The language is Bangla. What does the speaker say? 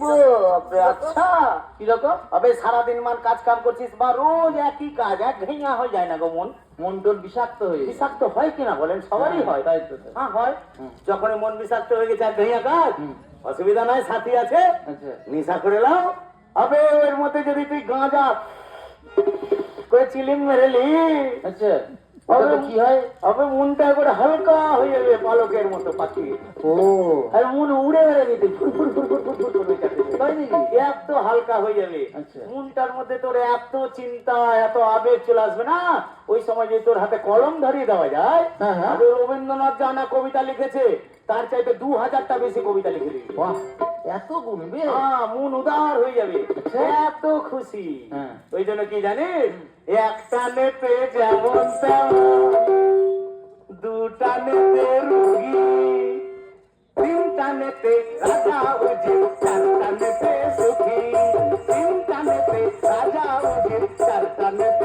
আচ্ছা কিরকম? আবে সারাদিন মান কাজ কাম করছিস বা রোজ একই কাজ, এক ঘেঁয়া হয়ে যায় না গো মন? মন টন বিষাক্ত হয়ে যায়। বিষাক্ত হয় কিনা বলেন? সবারই হয়। তাই তো তাই। হ্যাঁ হয়। হুম। যখনই মন বিষাক্ত হয়ে গেছে এক ঘেঁয়া কাজ, হুম। অসুবিধা নাই, সাথী আছে, আচ্ছা নেশা করে নাও। আবে এর মধ্যে যদি তুই গাঁজা করে চিলিম মেরেলি, আচ্ছা, ওটাতে কি হয়? আবে মনটা একবারে হালকা হয়ে যাবে পালকের মতো পাখি। ও আর মন উড়ে বেড়াবি তুই, ফুর ফুর ফুর ফুর ফুর ফুর করে কাটে যাবে। তাই নাকি? এত হালকা হয়ে যাবে। আচ্ছা। মনটার মধ্যে তোর এত চিন্তা, এত আবেগ চলে আসবে না, ওই সময় যদি তোর হাতে কলম ধরিয়ে দেওয়া যায়, হ্যাঁ, হ্যাঁ। আবে রবীন্দ্রনাথ জানা কবিতা লিখেছে, তার চাইতে 2000টা বেশি কবিতা লিখে দিবি। বাহ, এত গুনবে? হ্যাঁ, মন উদার হয়ে যাবে, আচ্ছা। এত খুশি। হ্যাঁ। ওই জন্য কি জানিস, একটা নেতে যেমন তেমন, দুটা নেতে রুগী, তিনটা নেতে রাজা ও যে